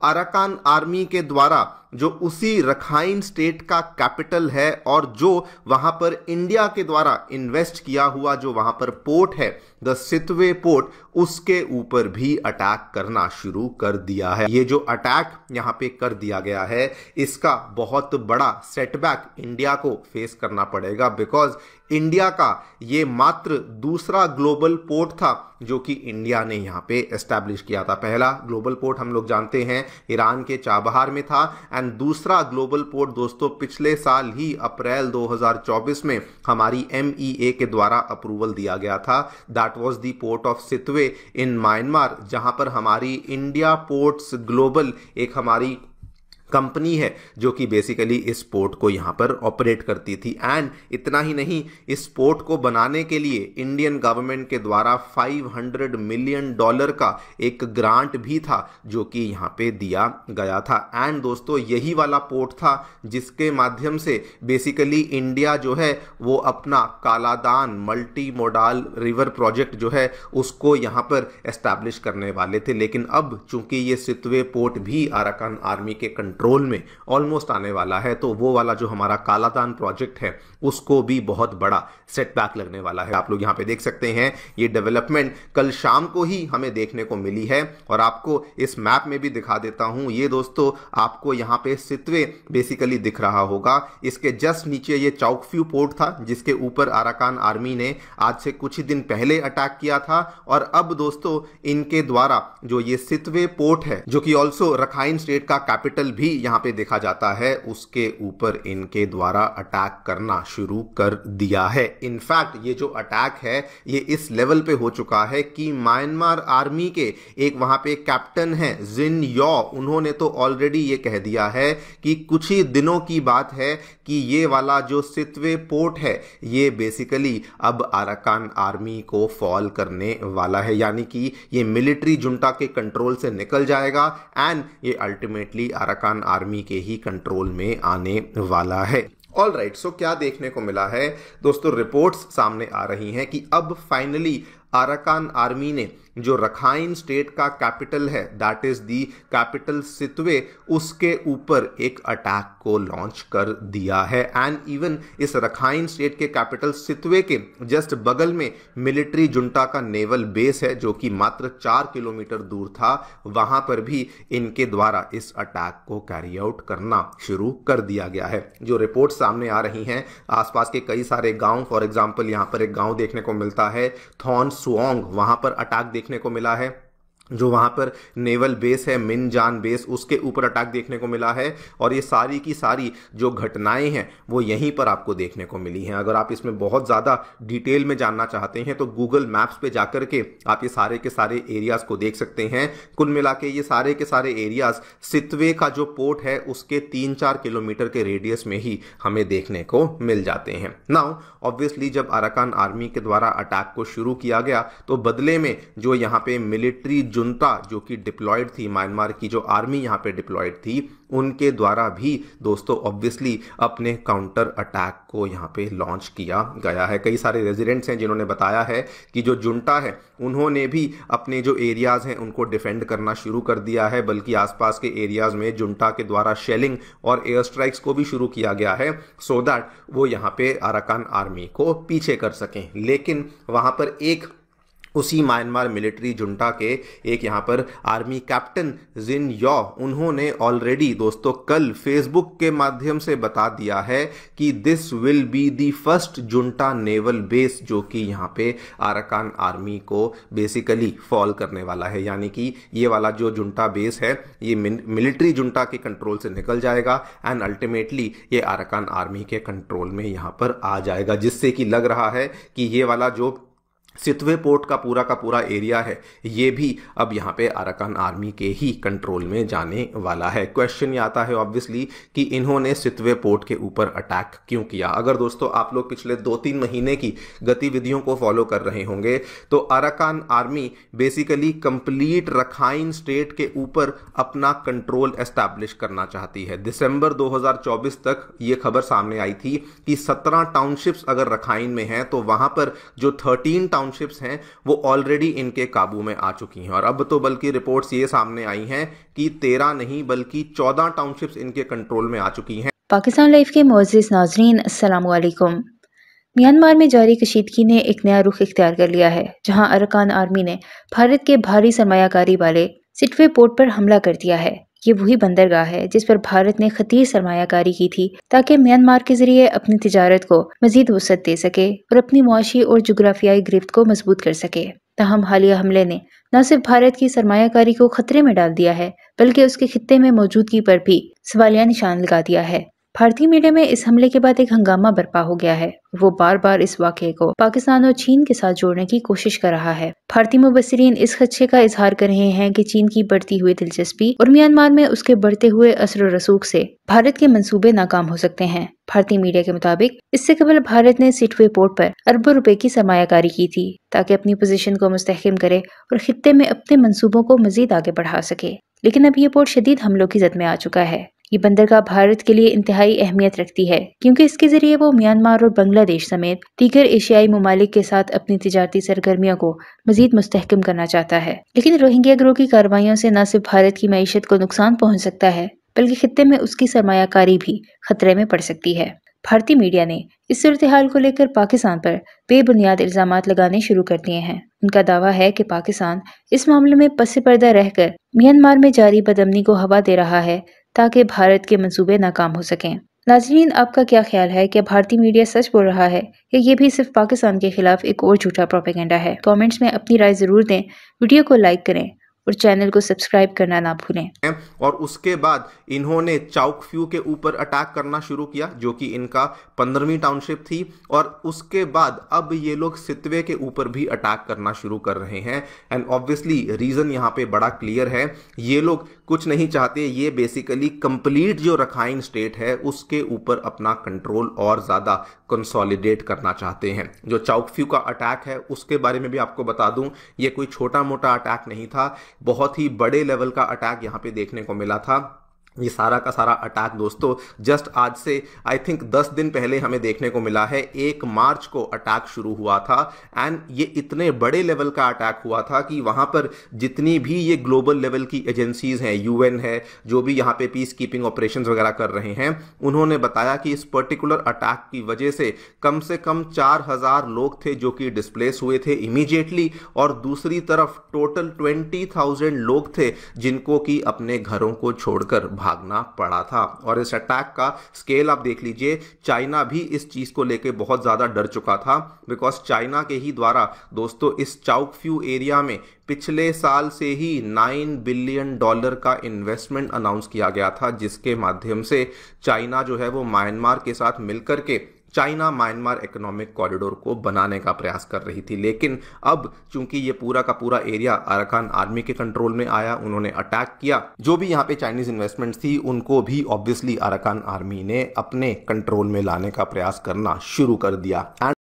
Arakan army के द्वारा जो उसी रखाइन स्टेट का कैपिटल है और जो वहां पर इंडिया के द्वारा इन्वेस्ट किया हुआ जो वहां पर पोर्ट है द सितवे पोर्ट, उसके ऊपर भी अटैक करना शुरू कर दिया है। ये जो अटैक यहां पे कर दिया गया है इसका बहुत बड़ा सेटबैक इंडिया को फेस करना पड़ेगा, बिकॉज इंडिया का ये मात्र दूसरा ग्लोबल पोर्ट था जो कि इंडिया ने यहां पे एस्टैब्लिश किया था। पहला ग्लोबल पोर्ट हम लोग जानते हैं ईरान के चाबहार में था, एंड दूसरा ग्लोबल पोर्ट दोस्तों पिछले साल ही अप्रैल 2024 में हमारी MEA के द्वारा अप्रूवल दिया गया था। That was the port of Sittwe in Myanmar, जहां पर हमारी इंडिया पोर्ट्स ग्लोबल एक हमारी कंपनी है जो कि बेसिकली इस पोर्ट को यहां पर ऑपरेट करती थी। एंड इतना ही नहीं, इस पोर्ट को बनाने के लिए इंडियन गवर्नमेंट के द्वारा $500 मिलियन का एक ग्रांट भी था जो कि यहां पे दिया गया था। एंड दोस्तों यही वाला पोर्ट था जिसके माध्यम से बेसिकली इंडिया जो है वो अपना Kaladan multi modal river project जो है उसको यहां पर एस्टैब्लिश करने वाले थे। लेकिन अब चूंकि ये सितवे पोर्ट भी अराकान आर्मी के कंट्रोल में ऑलमोस्ट आने वाला है, तो वो वाला जो हमारा कालादान प्रोजेक्ट है उसको भी बहुत बड़ा सेटबैक लगने वाला है। आप लोग यहां पे देख सकते हैं ये डेवलपमेंट कल शाम को ही हमें देखने को मिली है, और आपको इस मैप में भी दिखा देता हूं। ये दोस्तों आपको यहां पे सितवे बेसिकली दिख रहा होगा, इसके जस्ट नीचे ये चौकफ्यू पोर्ट था जिसके ऊपर अराकान आर्मी ने आज से कुछ ही दिन पहले अटैक किया था। और अब दोस्तों इनके द्वारा जो ये सितवे पोर्ट है जो कि ऑल्सो रखाइन स्टेट का कैपिटल भी यहां पे देखा जाता है, उसके ऊपर इनके द्वारा अटैक करना शुरू कर दिया है। इनफैक्ट ये जो अटैक है ये इस लेवल पे हो चुका है कि म्यांमार आर्मी के एक वहां पे कैप्टन है जिन यॉ, उन्होंने तो ऑलरेडी ये कह दिया है कि कुछ ही दिनों की बात है कि ये वाला जो सितवे पोर्ट है ये बेसिकली अब अराकान आर्मी को फॉल करने वाला है, यानी कि ये मिलिट्री जुंटा के कंट्रोल से निकल जाएगा एंड ये अल्टीमेटली अराकान आर्मी के ही कंट्रोल में आने वाला है। ऑल राइट, सो क्या देखने को मिला है दोस्तों, रिपोर्ट्स सामने आ रही हैं कि अब फाइनली अराकान आर्मी ने जो रखाइन स्टेट का कैपिटल है that is the capital Sittwe, उसके ऊपर एक अटैक को लॉन्च कर दिया है। एंड इवन इस रखाइन स्टेट के कैपिटल सितवे के जस्ट बगल में मिलिट्री जुंटा का नेवल बेस है जो कि मात्र 4 किलोमीटर दूर था, वहां पर भी इनके द्वारा इस अटैक को कैरी आउट करना शुरू कर दिया गया है। जो रिपोर्ट सामने आ रही हैं आसपास के कई सारे गांव, फॉर एग्जांपल यहां पर एक गांव देखने को मिलता है थॉन सुओंग, वहां पर अटैक देखने को मिला है। जो वहां पर नेवल बेस है मिनजान बेस, उसके ऊपर अटैक देखने को मिला है। और ये सारी की सारी जो घटनाएं हैं वो यहीं पर आपको देखने को मिली हैं। अगर आप इसमें बहुत ज़्यादा डिटेल में जानना चाहते हैं तो गूगल मैप्स पे जाकर के आप ये सारे के सारे एरियाज को देख सकते हैं। कुल मिला के ये सारे के सारे एरियाज सितवे का जो पोर्ट है उसके 3-4 किलोमीटर के रेडियस में ही हमें देखने को मिल जाते हैं। नाउ ऑब्वियसली जब अराकान आर्मी के द्वारा अटैक को शुरू किया गया तो बदले में जो यहाँ पे मिलिट्री जुंटा जो कि डिप्लॉयड थी, म्यांमार की जो आर्मी यहाँ पे डिप्लॉयड थी, उनके द्वारा भी दोस्तों ऑब्वियसली अपने काउंटर अटैक को यहाँ पे लॉन्च किया गया है। कई सारे रेजिडेंट्स हैं जिन्होंने बताया है कि जो जुंटा है उन्होंने भी अपने जो एरियाज हैं उनको डिफेंड करना शुरू कर दिया है, बल्कि आसपास के एरियाज में जुंटा के द्वारा शेलिंग और एयर स्ट्राइक्स को भी शुरू किया गया है सो दैट वो यहाँ पे अराकान आर्मी को पीछे कर सकें। लेकिन वहाँ पर एक उसी म्यांमार मिलिट्री जुंटा के एक यहाँ पर आर्मी कैप्टन जिन यॉ, उन्होंने ऑलरेडी दोस्तों कल फेसबुक के माध्यम से बता दिया है कि this will be the first junta naval base जो कि यहाँ पे अराकान आर्मी को बेसिकली फॉल करने वाला है। यानी कि ये वाला जो जुंटा बेस है ये मिलिट्री जुंटा के कंट्रोल से निकल जाएगा एंड अल्टीमेटली ये अराकान आर्मी के कंट्रोल में यहाँ पर आ जाएगा, जिससे कि लग रहा है कि ये वाला जो सितवे पोर्ट का पूरा एरिया है ये भी अब यहाँ पे अराकान आर्मी के ही कंट्रोल में जाने वाला है। क्वेश्चन ये आता है ऑब्वियसली कि इन्होंने सितवे पोर्ट के ऊपर अटैक क्यों किया। अगर दोस्तों आप लोग पिछले 2-3 महीने की गतिविधियों को फॉलो कर रहे होंगे तो Arakan army basically complete Rakhine state के ऊपर अपना कंट्रोल एस्टैब्लिश करना चाहती है। दिसंबर 2024 तक ये खबर सामने आई थी कि 17 टाउनशिप्स अगर रखाइन में हैं तो वहां पर जो 13 टाउनशिप्स हैं वो ऑलरेडी इनके काबू में आ चुकी हैं। और अब तो बल्कि रिपोर्ट्स ये सामने आई हैं कि 13 नहीं बल्कि 14 टाउनशिप्स इनके कंट्रोल में आ चुकी हैं। पाकिस्तान लाइव के मोअज़्ज़िज़ नाज़रीन, अस्सलामु अलैकुम। म्यांमार में जारी कशीदगी ने एक नया रुख इख्तियार कर लिया है, जहां अरकान आर्मी ने भारत के भारी सरमायाकारी वाले सिटवे पोर्ट पर हमला कर दिया है। ये वही बंदरगाह है जिस पर भारत ने खतीर सरमायाकारी की थी ताकि म्यांमार के जरिए अपनी तिजारत को मजीद वसअत दे सके और अपनी मुआशी और जुग्राफियाई गिरफ्त को मजबूत कर सके। तहम हालिया हमले ने न सिर्फ भारत की सरमायाकारी को खतरे में डाल दिया है, बल्कि उसके खित्ते में मौजूदगी पर भी सवालिया निशान लगा दिया है। भारतीय मीडिया में इस हमले के बाद एक हंगामा बर्पा हो गया है। वो बार बार इस वाक़ये को पाकिस्तान और चीन के साथ जोड़ने की कोशिश कर रहा है। भारतीय मुबस्सिरीन इस खदशे का इजहार कर रहे हैं कि चीन की बढ़ती हुई दिलचस्पी और म्यांमार में उसके बढ़ते हुए असर रसूख से भारत के मंसूबे नाकाम हो सकते हैं। भारतीय मीडिया के मुताबिक इससे कबल भारत ने सिटवे पोर्ट पर अरबों रुपए की सरमायाकारी की थी ताकि अपनी पोजीशन को मुस्तहकम करे और खित्ते में अपने मंसूबों को मजीद आगे बढ़ा सके। लेकिन अब ये पोर्ट शदीद हमलों की जद में आ चुका है। ये बंदरगाह भारत के लिए इंतहाई अहमियत रखती है क्योंकि इसके जरिए वो म्यांमार और बांग्लादेश समेत दीगर एशियाई ममालिक के साथ अपनी तिजारती सरगर्मियों को मजीद मुस्तहकम करना चाहता है। लेकिन रोहिंग्या गिरोह की कार्रवाइयों से न सिर्फ भारत की मईशत को नुकसान पहुंच सकता है, बल्कि खित्ते में उसकी सरमायाकारी भी खतरे में पड़ सकती है। भारतीय मीडिया ने इस सूरत हाल को लेकर पाकिस्तान पर बेबुनियाद इल्जामात लगाने शुरू कर दिए हैं। उनका दावा है कि पाकिस्तान इस मामले में पस पर्दा रहकर म्यांमार में जारी बदअमनी को हवा दे रहा है ताकि भारत के मंसूबे नाकाम हो सकें। नाज़रीन, आपका क्या ख्याल है? क्या भारतीय मीडिया सच बोल रहा है या ये भी सिर्फ पाकिस्तान के खिलाफ एक और झूठा प्रोपेगेंडा है? कमेंट्स में अपनी राय जरूर दें, वीडियो को लाइक करें और चैनल को सब्सक्राइब करना ना भूलें। और उसके बाद इन्होंने चाउक फ्यू के ऊपर अटैक करना शुरू किया जो कि इनका 15वीं टाउनशिप थी। और उसके बाद अब ये लोग सितवे के ऊपर भी अटैक करना शुरू कर रहे हैं। एंड ऑब्वियसली रीजन यहाँ पे बड़ा क्लियर है, ये लोग कुछ नहीं चाहते, ये बेसिकली कंप्लीट जो रखाइन स्टेट है उसके ऊपर अपना कंट्रोल और ज्यादा कंसोलिडेट करना चाहते हैं। जो चाउक फ्यू का अटैक है उसके बारे में भी आपको बता दूं, ये कोई छोटा मोटा अटैक नहीं था, बहुत ही बड़े लेवल का अटैक यहाँ पे देखने को मिला था। ये सारा का सारा अटैक दोस्तों जस्ट आज से आई थिंक 10 दिन पहले हमें देखने को मिला है। 1 मार्च को अटैक शुरू हुआ था एंड ये इतने बड़े लेवल का अटैक हुआ था कि वहां पर जितनी भी ये ग्लोबल लेवल की एजेंसीज हैं, यूएन है, जो भी यहाँ पे पीस कीपिंग ऑपरेशंस वगैरह कर रहे हैं, उन्होंने बताया कि इस पर्टिकुलर अटैक की वजह से कम 4000 लोग थे जो कि डिस्प्लेस हुए थे इमीडिएटली, और दूसरी तरफ टोटल 20,000 लोग थे जिनको कि अपने घरों को छोड़कर भागना पड़ा था। और इस अटैक का स्केल आप देख लीजिए, चाइना भी इस चीज को लेके बहुत ज्यादा डर चुका था, बिकॉज चाइना के ही द्वारा दोस्तों इस चाउक फ्यू एरिया में पिछले साल से ही $9 बिलियन का इन्वेस्टमेंट अनाउंस किया गया था, जिसके माध्यम से चाइना जो है वो म्यांमार के साथ मिलकर के चाइना म्यांमार इकोनॉमिक कॉरिडोर को बनाने का प्रयास कर रही थी। लेकिन अब चूंकि ये पूरा का पूरा एरिया अरकान आर्मी के कंट्रोल में आया, उन्होंने अटैक किया, जो भी यहाँ पे चाइनीज इन्वेस्टमेंट्स थी उनको भी ऑब्वियसली अरकान आर्मी ने अपने कंट्रोल में लाने का प्रयास करना शुरू कर दिया। एंड